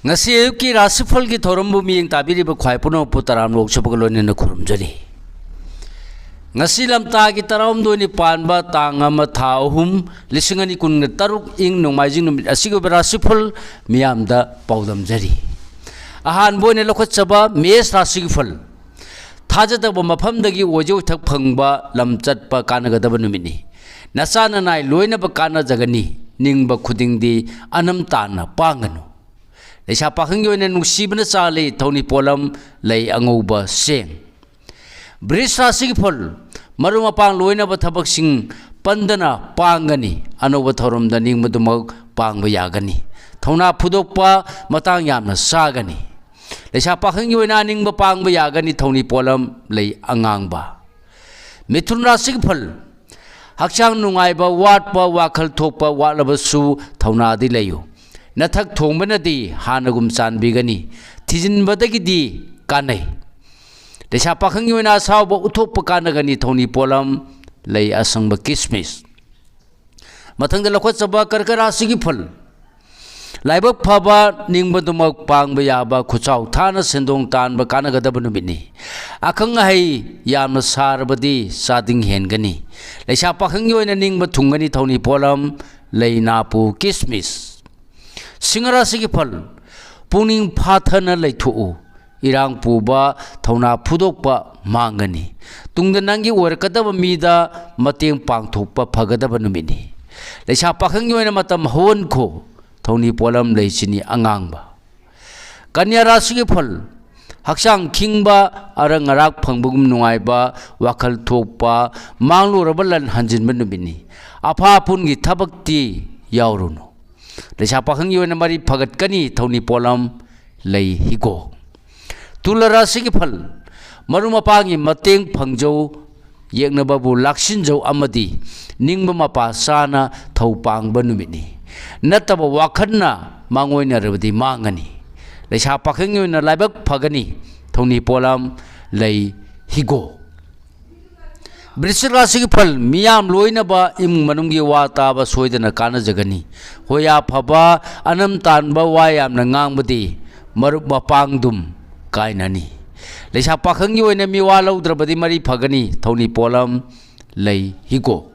ngasi ayuki rasifal ki thorambu miyeng tabiri ba khwai puno putaram lok chapagalo ne khurumjari ngasi lamta ki taram do ni panba tanga ma thahum lisingani kun taruk ing nongmaijing numit asigo rasifal miyam da paudam jari ahan bo ne lokhat chaba mes rasifal thajada ba mafam dagi ojo thak phangba lamchat pa kanagadaba numini nasana nai loina ba kana jagani ningba khuding di anam tana panganu leisa pakhang yoina nungsibna chale thoni polam lei angouba seng brisra sigphol maruma pang loina ba thabak sing pandana pangani anoba thorom da ningmaduma pangba yagani thona phudokpa matang yamna sagani leisa pakhang yoina ningba pangba yagani thoni polam lei angangba mithunra sigphol hakchang nungaiba watpa wakhal thokpa watlabasu thona di leyo nathak thongbana di hanagum chanbigani thijinbadagi di kanai leisa pakhang yoina sawba uthokpa kanagani thoni polam lei asangba kismis mathangda lokhot chaba karkara sigi phal laibak phaba ningbadumak pangba yaba khuchau thana sendong tanba kanagadaba numini akhang hai yamna sarbadi sading hengani leisa pakhang yoina ningba thungani thoni polam leina pu kismis singara sigi phal puning phathana leithu irang puba thona phudokpa mangani tungda nangi orakadaba mida mateng pangthokpa phagadaba numini leisa pakhang yoina matam hon kho thoni polam leichini angangba kanya rasigi phal hakchang khingba arang arak phangbugum nungaiba wakhal thokpa manglu rabalan hanjinba numini apha pungi thabakti yaurunu leisa pakhang yoina mari phagat kani thoni polam lei higo tulara sigi phal maruma pangi mateng phangjo yekna babu laksin jo amadi ningba mapa sana thopang banumini nataba wakhanna mangoina rabdi mangani leisa pakhang yoina laibak phagani thoni polam lei higo brisra sigi phal miyam loina ba im manunggi wata ba soidana kana jagani hoya phaba anam tanba wayam na ngangbadi marup mapangdum kainani leisa pakhang yoina miwa laudrabadi mari phagani thoni polam lei higo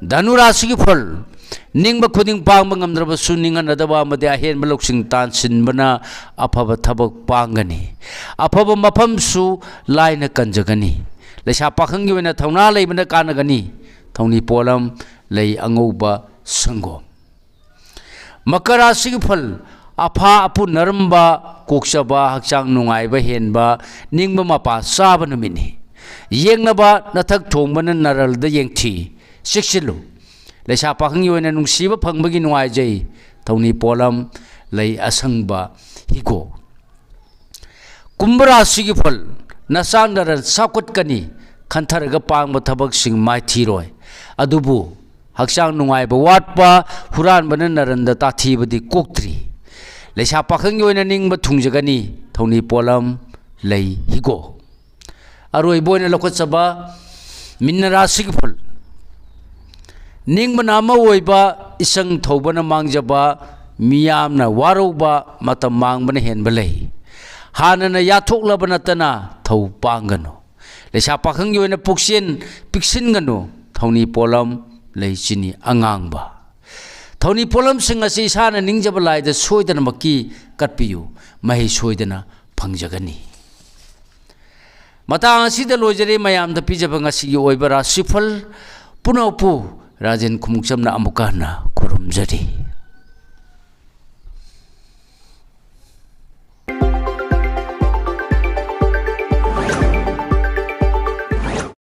dhanura sigi phal ningba khuding pangba ngamdraba suninga nadaba amade ahen maloksing tan sinbana aphaba thabak pangani aphaba mafam su laina kanjagani leisa pakhang yoina thona leibana kanagani thoni polam lei angouba sango makara sigi phal apha apu naramba kokchaba hakchang nungaiba henba ningba mapa saba numini yengnaba nathak thongbana naralda yengthi siksilu leisa pakhang yoina nungsiba phangbagi nungaijai thoni polam lei asangba higo kumbra sigi phal nasangdaran sakotkani khantharaga pangba thabak sing mai thiroi adubu hakchang nungaiba watpa huranbana naranda tathibadi koktri leisa pakhang yoina ningba thungjagani thoni polam lei higo aroi boina lokhot chaba minnara sigi phal ningba nama oiba isang thobana mangjaba miyamna waroba matam mangbana henba lei hanana yathokla banatana thau pangano leisa pakhang yoina puksin piksingano thoni polam lei chini angangba thoni polam singa si sana ningjaba laida soidana maki katpiyu mahi soidana phangjagani matang asida lojare mayam da pijaba ngasi oiba rasifal punopu rajen khumukchamna amukana khurumjari